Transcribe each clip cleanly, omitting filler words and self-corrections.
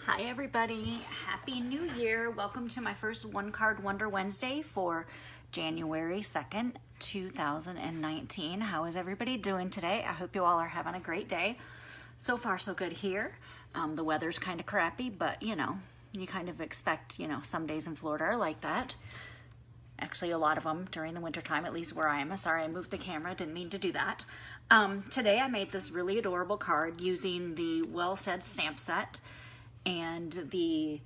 Hi everybody, Happy New Year. Welcome to my first One Card Wonder Wednesday for January 2nd, 2019. How is everybody doing today? I hope you all are having a great day. So far so good here. The weather's kind of crappy, but you kind of expect, some days in Florida are like that. Actually, a lot of them during the winter time, at least where I am. Sorry, I moved the camera, didn't mean to do that. Today I made this really adorable card using the Well Said stamp set and the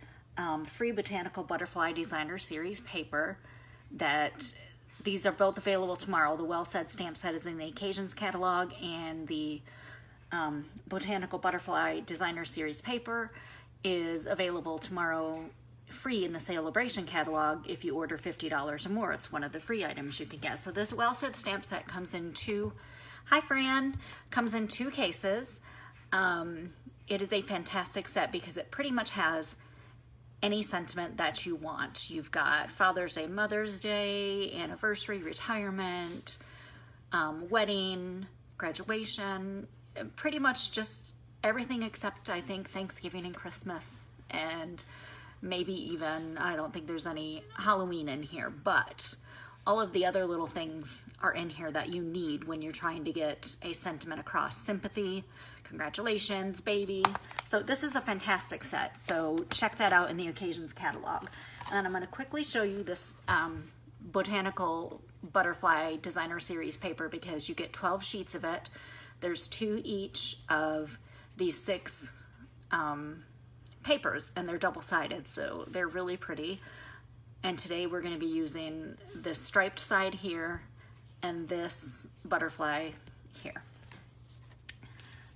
free Botanical Butterfly Designer Series paper. These are both available tomorrow. The Well Said stamp set is in the Occasions catalog, and the Botanical Butterfly Designer Series paper is available tomorrow free in the Celebration catalog if you order $50 or more. It's one of the free items you can get. So this Well Said stamp set comes in hi Fran, comes in two cases. It is a fantastic set because it pretty much has any sentiment that you want. You've got Father's Day, Mother's Day, anniversary, retirement, wedding, graduation, pretty much just everything except, I think, Thanksgiving and Christmas, and maybe even, I don't think there's any Halloween in here, but all of the other little things are in here that you need when you're trying to get a sentiment across. Sympathy, congratulations, baby. So this is a fantastic set. So check that out in the Occasions catalog. And I'm going to quickly show you this Botanical Butterfly Designer Series paper because you get 12 sheets of it. There's 2 each of these 6 papers, and they're double-sided, so they're really pretty. And today we're going to be using this striped side here and this butterfly here,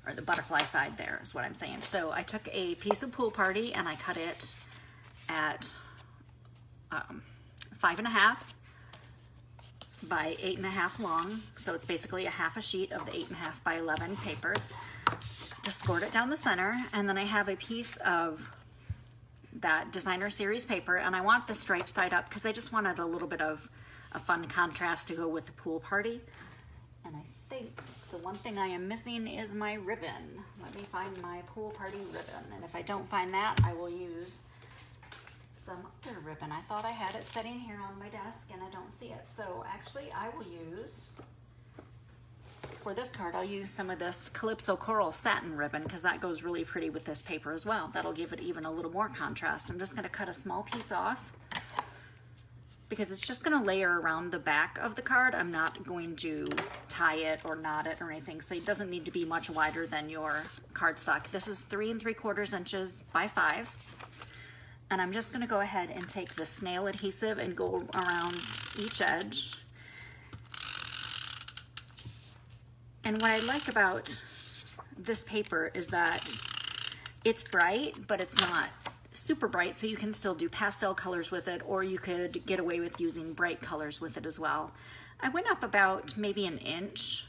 or the butterfly side there is what I'm saying. So I took a piece of Pool Party and I cut it at 5.5 by 8.5 long. So it's basically a half a sheet of the 8.5 by 11 paper. Just scored it down the center, and then I have a piece of that Designer Series paper, and I want the striped side up because I just wanted a little bit of a fun contrast to go with the Pool Party. And I think the one thing I am missing is my ribbon. Let me find my Pool Party ribbon, and if I don't find that, I will use some other ribbon. I thought I had it sitting here on my desk and I don't see it. So actually I will use, for this card, I'll use some of this Calypso Coral satin ribbon because that goes really pretty with this paper as well. That'll give it even a little more contrast. I'm just going to cut a small piece off because it's just going to layer around the back of the card. I'm not going to tie it or knot it or anything, so it doesn't need to be much wider than your cardstock. This is 3 3/4 inches by 5. And I'm just going to go ahead and take the snail adhesive and go around each edge. And what I like about this paper is that it's bright, but it's not super bright, so you can still do pastel colors with it, or you could get away with using bright colors with it as well. I went up about maybe 1 inch,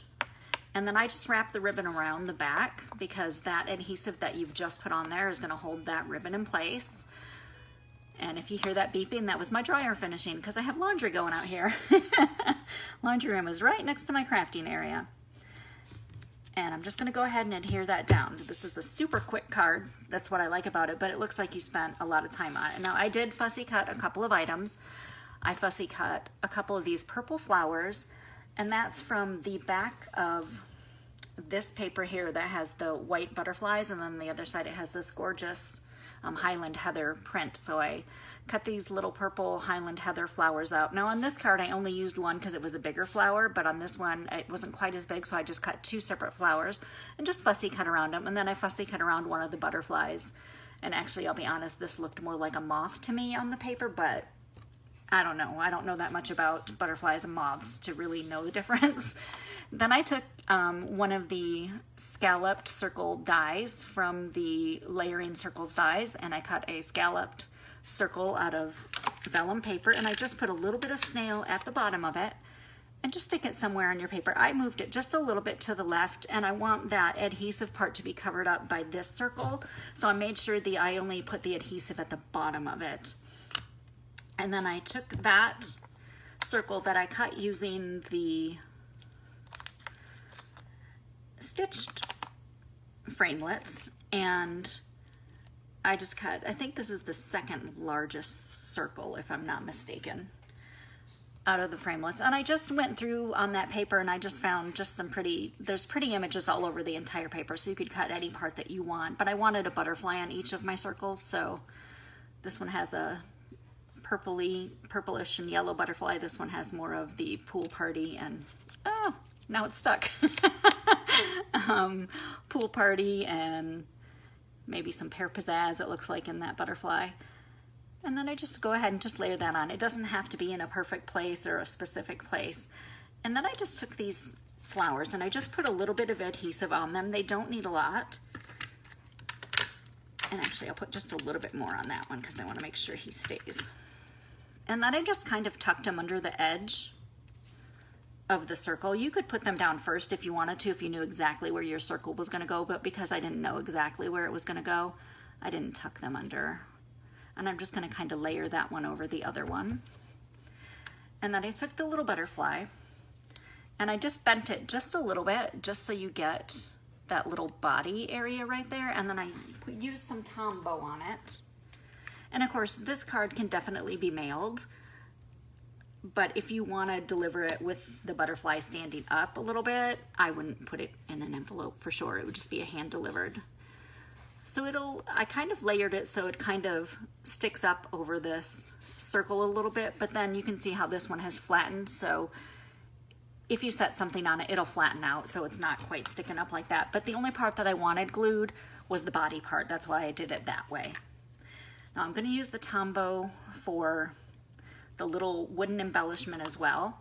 and then I just wrapped the ribbon around the back because that adhesive that you've just put on there is going to hold that ribbon in place. And if you hear that beeping, that was my dryer finishing because I have laundry going out here. Laundry room is right next to my crafting area. And I'm just going to go ahead and adhere that down. This is a super quick card. That's what I like about it, but it looks like you spent a lot of time on it. Now, I did fussy cut a couple of items. I fussy cut a couple of these purple flowers, and that's from the back of this paper here that has the white butterflies, and then the other side it has this gorgeous Highland Heather print. So I cut these little purple Highland Heather flowers out. Now on this card I only used one because it was a bigger flower, but on this one it wasn't quite as big, so I just cut 2 separate flowers and just fussy cut around them. And then I fussy cut around one of the butterflies. And actually, I'll be honest, this looked more like a moth to me on the paper, but I don't know. I don't know that much about butterflies and moths to really know the difference. Then I took one of the scalloped circle dies from the Layering Circles dies, and I cut a scalloped circle out of vellum paper, and I just put a little bit of snail at the bottom of it and just stick it somewhere on your paper. I moved it just a little bit to the left, and I want that adhesive part to be covered up by this circle, so I made sure I only put the adhesive at the bottom of it. And then I took that circle that I cut using the stitched framelits and I just cut, I think this is the second largest circle, if I'm not mistaken, out of the framelits. And I just went through on that paper and I just found just some there's pretty images all over the entire paper, so you could cut any part that you want. But I wanted a butterfly on each of my circles, so this one has a purplish and yellow butterfly. This one has more of the pool party and, oh, now it's stuck. Pool party and maybe some pear pizzazz, it looks like, in that butterfly. And then I just go ahead and just layer that on. It doesn't have to be in a perfect place or a specific place. And then I just took these flowers and I just put a little bit of adhesive on them. They don't need a lot. And actually I'll put just a little bit more on that one because I want to make sure he stays. And then I just kind of tucked them under the edge of the circle. You could put them down first if you wanted to, if you knew exactly where your circle was going to go, but because I didn't know exactly where it was going to go, I didn't tuck them under. And I'm just going to kind of layer that one over the other one. And then I took the little butterfly and I just bent it just a little bit, just so you get that little body area right there. And then I used some Tombow on it. And of course, this card can definitely be mailed, but if you want to deliver it with the butterfly standing up a little bit, I wouldn't put it in an envelope for sure. It would just be a hand delivered. So I kind of layered it so it kind of sticks up over this circle a little bit, but then you can see how this one has flattened. So if you set something on it, it'll flatten out so it's not quite sticking up like that. But the only part that I wanted glued was the body part. That's why I did it that way. Now I'm going to use the Tombow for the little wooden embellishment as well.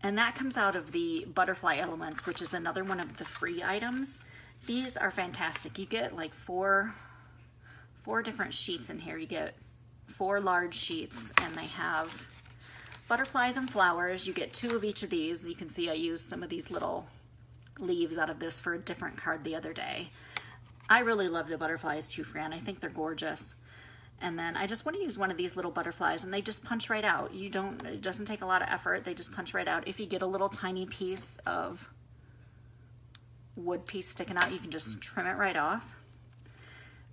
And that comes out of the Butterfly Elements, which is another one of the free items. These are fantastic. You get like four different sheets in here. You get 4 large sheets and they have butterflies and flowers. You get 2 of each of these. You can see I used some of these little leaves out of this for a different card the other day. I really love the butterflies too, Fran. I think they're gorgeous. And then I just want to use one of these little butterflies and they just punch right out. It doesn't take a lot of effort. They just punch right out. If you get a little tiny piece of wood piece sticking out, you can just trim it right off.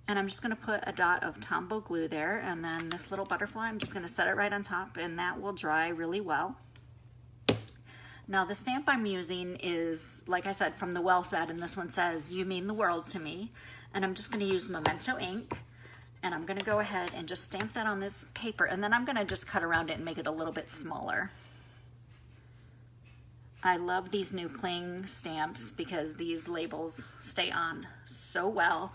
And I'm just going to put a dot of Tombow glue there, and then this little butterfly, I'm just going to set it right on top and that will dry really well. Now the stamp I'm using is, like I said, from the Well set, and this one says, "You mean the world to me." And I'm just going to use Memento ink. And I'm going to go ahead and just stamp that on this paper, and then I'm going to just cut around it and make it a little bit smaller. I love these new cling stamps because these labels stay on so well.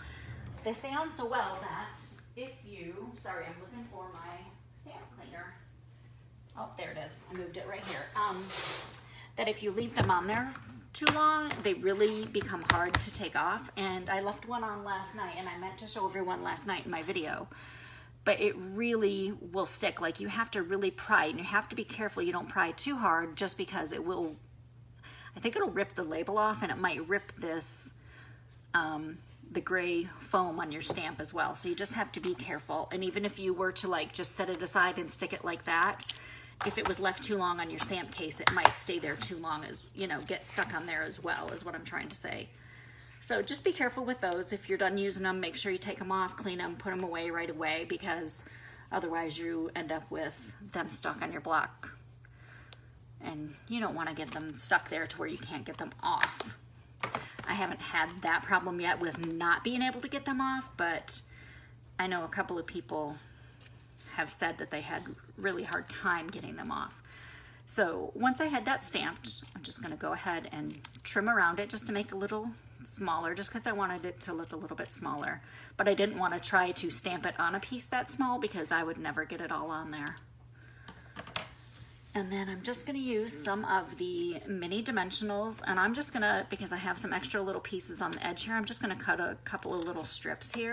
They stay on so well that if you, sorry, I'm looking for my stamp cleaner. Oh, there it is. I moved it right here. That if you leave them on there too long, they really become hard to take off. And I left one on last night, and I meant to show everyone last night in my video, but it really will stick. Like, you have to really pry, and you have to be careful you don't pry too hard, just because it will, I think it'll rip the label off, and it might rip this the gray foam on your stamp as well. So you just have to be careful. And even if you were to like just set it aside and stick it like that, if it was left too long on your stamp case, it might stay there too long, as you know, get stuck on there as well, is what I'm trying to say. So just be careful with those. If you're done using them, make sure you take them off, clean them, put them away right away, because otherwise you end up with them stuck on your block. And you don't want to get them stuck there to where you can't get them off. I haven't had that problem yet with not being able to get them off, but I know a couple of people have said that they had really hard time getting them off. So once I had that stamped, I'm just going to go ahead and trim around it just to make it a little smaller, just because I wanted it to look a little bit smaller. But I didn't want to try to stamp it on a piece that small because I would never get it all on there. And then I'm just going to use some of the mini dimensionals, and I'm just going to, because I have some extra little pieces on the edge here, I'm just going to cut a couple of little strips here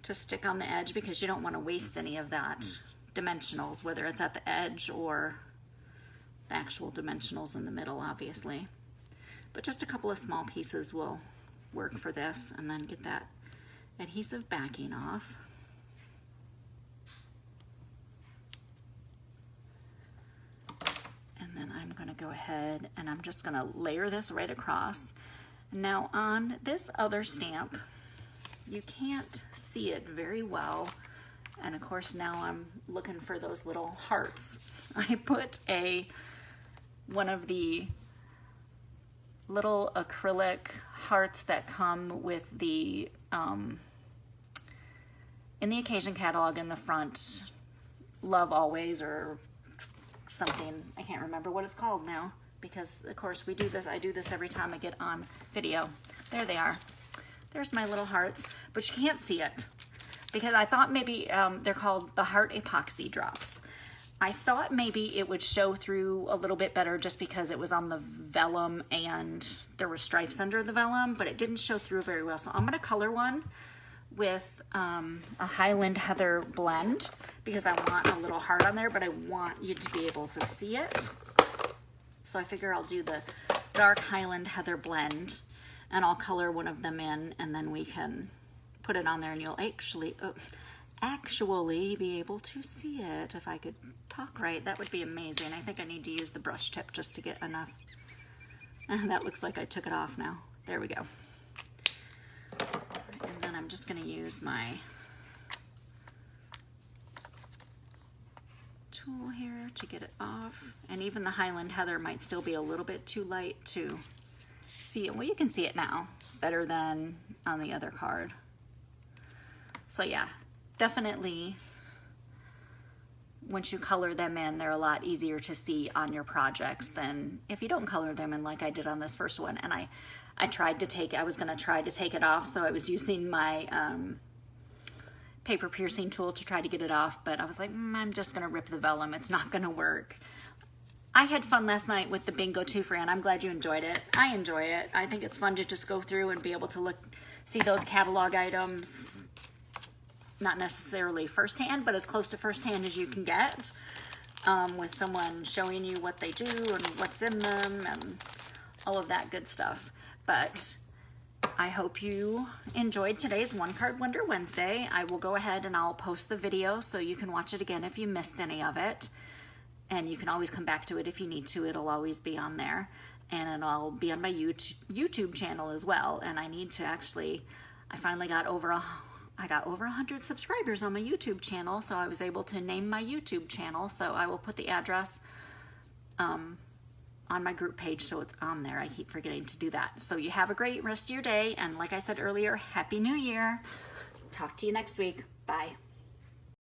to stick on the edge, because you don't want to waste any of that dimensionals, whether it's at the edge or the actual dimensionals in the middle, obviously. But just a couple of small pieces will work for this, and then get that adhesive backing off. And then I'm going to go ahead and I'm just going to layer this right across. Now on this other stamp, you can't see it very well. And of course now I'm looking for those little hearts. I put one of the little acrylic hearts that come with the in the Occasion catalog in the front, Love Always or something. I can't remember what it's called now because of course we do this. I do this every time I get on video. There they are. There's my little hearts, but you can't see it because I thought maybe they're called the Heart Epoxy Drops. I thought maybe it would show through a little bit better just because it was on the vellum and there were stripes under the vellum, but it didn't show through very well. So I'm gonna color one with a Highland Heather blend because I want a little heart on there, but I want you to be able to see it. So I figure I'll do the dark Highland Heather blend and I'll color one of them in and then we can put it on there and you'll actually be able to see it. If I could talk right, that would be amazing. I think I need to use the brush tip just to get enough. And that looks like I took it off now. There we go. And then I'm just going to use my tool here to get it off. And even the Highland Heather might still be a little bit too light to see it. Well, you can see it now better than on the other card. So yeah, definitely once you color them in, they're a lot easier to see on your projects than if you don't color them in like I did on this first one. And I was going to try to take it off, so I was using my paper piercing tool to try to get it off, but I was like, I'm just going to rip the vellum. It's not going to work. I had fun last night with the Bingo 2 Fran. I'm glad you enjoyed it. I enjoy it. I think it's fun to just go through and be able to see those catalog items, not necessarily firsthand, but as close to firsthand as you can get, with someone showing you what they do and what's in them and all of that good stuff. But I hope you enjoyed today's One Card Wonder Wednesday. I will go ahead and I'll post the video so you can watch it again if you missed any of it. And you can always come back to it if you need to. It'll always be on there. And it'll be on my YouTube channel as well. And I need to actually, I finally got over 100 subscribers on my YouTube channel, so I was able to name my YouTube channel. So I will put the address on my group page so it's on there. I keep forgetting to do that. So you have a great rest of your day. And like I said earlier, Happy New Year. Talk to you next week. Bye.